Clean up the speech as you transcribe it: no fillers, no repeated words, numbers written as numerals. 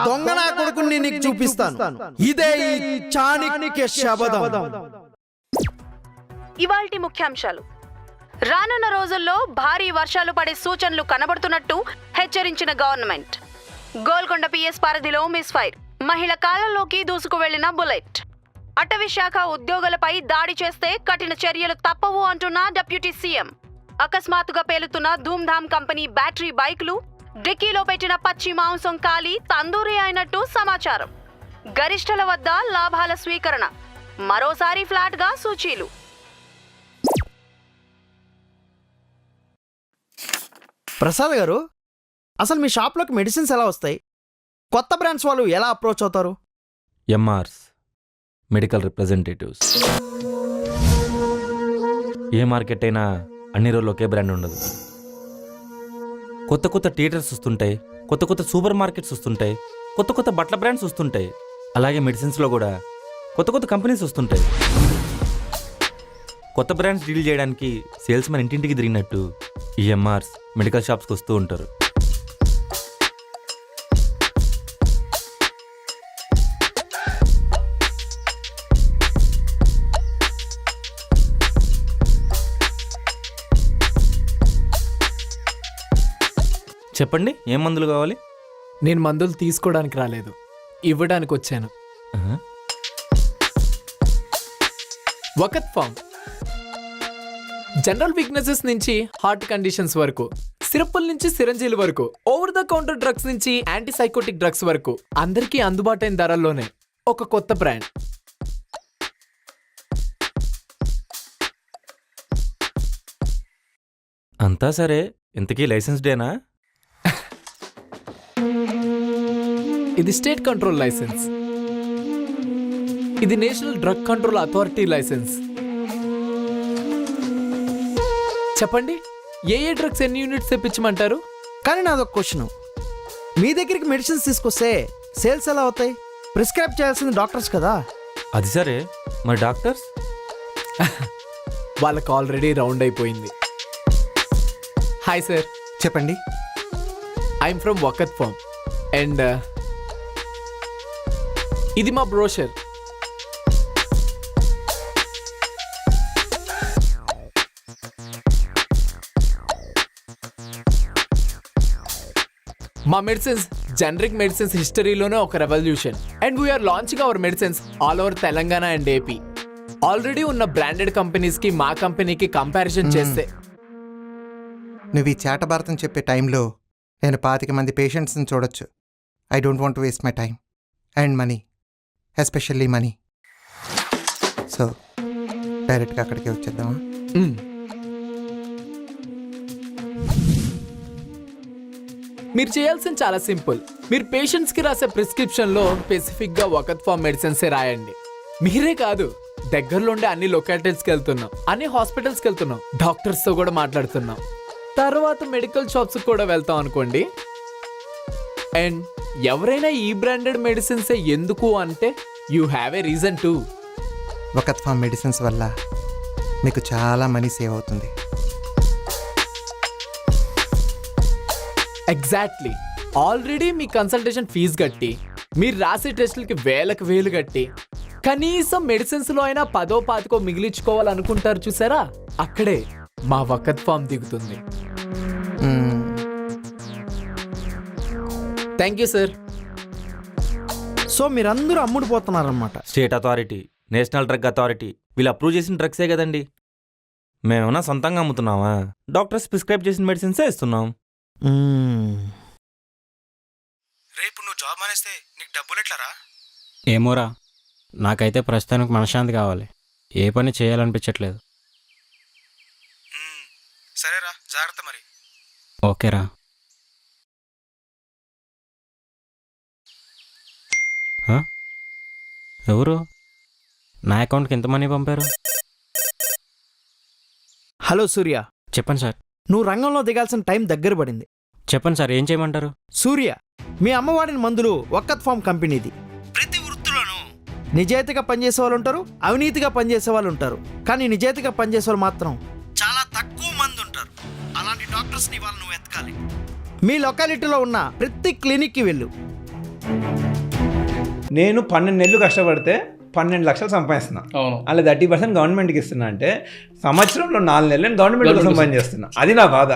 దొంగ నా కొడుకుని నీకు చూపిస్తాను. ఇదే ఈ చాణక్య శబదం. ఇవాల్టి ముఖ్యాంశాలు. రానున్న రోజుల్లో భారీ వర్షాలు పడే సూచనలు కనబడుతున్నట్టు హెచ్చరించిన గవర్నమెంట్. గోల్కొండ పిఎస్ పరిధిలో మిస్ ఫైర్. మహిళ కాలంలోకి దూసుకు వెళ్లిన బుల్లెట్. అటవీ శాఖ ఉద్యోగులపై దాడి చేస్తే కఠిన చర్యలు తప్పవు అంటున్న డిప్యూటీ సీఎం. అకస్మాత్తుగా పేలుతున్న ధూమ్ధామ్ కంపెనీ బ్యాటరీ బైక్లు. డిక్కీలో పెట్టిన పచ్చి మాంసం కాలి తందూరి అయినట్టు సమాచారం. గరిష్టల వద్ద లాభాల స్వీకరణ. మరోసారి ఫ్లాట్ గా సూచీలు. ప్రసాద్ గారు, అసలు మీ షాప్లోకి మెడిసిన్స్ ఎలా వస్తాయి? కొత్త బ్రాండ్స్ వాళ్ళు ఎలా అప్రోచ్ అవుతారు? ఎంఆర్స్, మెడికల్ రిప్రజెంటేటివ్స్. ఏ మార్కెట్ అయినా అన్ని రోజులు ఒకే బ్రాండ్ ఉండదు. కొత్త కొత్త థియేటర్స్ వస్తుంటాయి, కొత్త కొత్త సూపర్ మార్కెట్స్ వస్తుంటాయి, కొత్త కొత్త బట్టల బ్రాండ్స్ వస్తుంటాయి. అలాగే మెడిసిన్స్లో కూడా కొత్త కొత్త కంపెనీస్ వస్తుంటాయి. కొత్త బ్రాండ్స్ డీల్ చేయడానికి సేల్స్ మ్యాన్ ఇంటింటికి తిరిగినట్టు ఈ ఎంఆర్స్ మెడికల్ షాప్స్కి వస్తూ ఉంటారు. చెప్పండి, ఏం మందులు కావాలి? నేను మందులు తీసుకోవడానికి రాలేదు, ఇవ్వడానికి వచ్చాను. వకత్ ఫామ్. జనరల్ వీక్నెసెస్ నుంచి హార్ట్ కండిషన్స్ వరకు, సిరప్పుల నుంచి సిరంజీల వరకు, ఓవర్ ద కౌంటర్ డ్రగ్స్ నుంచి యాంటీసైకోటిక్ డ్రగ్స్ వరకు అందరికీ అందుబాటైన ధరల్లోనే ఒక కొత్త బ్రాండ్. అంతా సరే, ఇంతకీ లైసెన్స్డేనా? ఇది స్టేట్ కంట్రోల్ లైసెన్స్. ఇది national drug control authority licence. చెప్పండి, ఏ డ్రగ్స్ ఎన్ని యూనిట్స్ తెప్పించమంటారు? కానీ నాదొక క్వశ్చన్. మీ దగ్గరికి మెడిసిన్స్ తీసుకొస్తే సేల్స్ ఎలా అవుతాయి? ప్రిస్క్రైబ్ చేయాల్సింది డాక్టర్స్ కదా. అది సరే, మరి డాక్టర్స్? వాళ్ళకి ఆల్రెడీ రౌండ్ అయిపోయింది. Hi sir. చెప్పండి. I'm from Vakat pharm and ఇది మా బ్రోషర్. మా మెడిసిన్స్ జనరిక్ మెడిసిన్స్ హిస్టరీలోనే ఒక revolution. And we are launching our medicines all over Telangana and AP. Already ఉన్న బ్రాండెడ్ కంపెనీస్ కి మా కంపెనీకి కంపారిజన్ చేస్తే. నువ్వు ఈ చేట భారతం చెప్పే టైంలో నేను 25 మంది పేషెంట్స్ని చూడొచ్చు. I don't want to waste my time and money, especially money. So డైరెక్ట్గా అక్కడికే వచ్చేద్దామా? మీరు చేయాల్సింది చాలా సింపుల్. మీరు పేషెంట్స్ కి రాసే ప్రిస్క్రిప్షన్ లో స్పెసిఫిక్ గా వకత్ ఫామ్ మెడిసిన్స్ రాయండి. మీరే కాదు, దగ్గరలో ఉండే అన్ని లొకాలిటీస్ కి వెళ్తున్నాం, అన్ని హాస్పిటల్స్ కి వెళ్తున్నాం, డాక్టర్స్ తో కూడా మాట్లాడుతున్నాం. తర్వాత మెడికల్ షాప్స్ కూడా వెళ్తాం అనుకోండి. అండ్ ఎవరైనా ఈ బ్రాండెడ్ మెడిసిన్స్ ఎందుకు అంటే you have a reason to. వకత్ ఫామ్ మెడిసిన్స్ వల్ల మీకు చాలా మనీ సేవ్ అవుతుంది. ఎగ్జాక్ట్లీ. ఆల్రెడీ మీ కన్సల్టేషన్ ఫీజు కట్టి, మీరు రాసే టెస్టులకి వేలు కట్టి, కనీసం మెడిసిన్స్ లో అయినా 10-15 మిగిలించుకోవాలనుకుంటారు చూసారా? అక్కడే మా వకత్ ఫామ్ దిగుతుంది. Thank you sir. సో మీరందరూ అమ్ముడుపోతున్నారన్నమాట. State authority, national drug authority వీళ్ళు అప్రూవ్ చేసిన డ్రగ్సే కదండి. మేమేమన్నా సొంతంగా అమ్ముతున్నావా? డాక్టర్స్ ప్రిస్క్రైబ్ చేసిన మెడిసిన్సే ఇస్తున్నాం. రేపు నువ్వు జాబ్ మానేస్తే నీకు డబ్బులు ఎట్లారా? ఏమోరా, నాకైతే ప్రస్తుతానికి మనశ్శాంతి కావాలి. ఏ పని చేయాలనిపించట్లేదు. సరేరా, జాగ్రత్త మరి. ఓకేరా. ఎవరు నా అకౌంట్కి ఎంత మనీ పంపారు? హలో సూర్య. చెప్పండి సార్. నువ్వు రంగంలో దిగాల్సిన టైం దగ్గర పడింది. చెప్పండి సార్, ఏం చేయమంటారు? సూర్య, మీ అమ్మ వాడిన మందులు వకత్ ఫామ్ కంపెనీది. ప్రతి వృత్తిలోనూ నిజాయితీగా పనిచేసే వాళ్ళు ఉంటారు, అవినీతిగా పనిచేసే వాళ్ళు ఉంటారు. కానీ నిజాయితీగా పనిచేసే వాళ్ళు మాత్రం చాలా తక్కువ మంది ఉంటారు. అలాంటి డాక్టర్స్ని వాళ్ళు నువ్వు ఎతకాలి. మీ లొకాలిటీలో ఉన్న ప్రతి క్లినిక్కి వెళ్ళు. నేను 12 నెలలు కష్టపడితే 12 లక్షలు సంపాదిస్తున్నా. అవును. అలా 30% గవర్నమెంట్కి ఇస్తున్నా అంటే సంవత్సరంలో 4 నెలలు నేను గవర్నమెంట్ కోసం పని చేస్తున్నా. అది నా బాధ.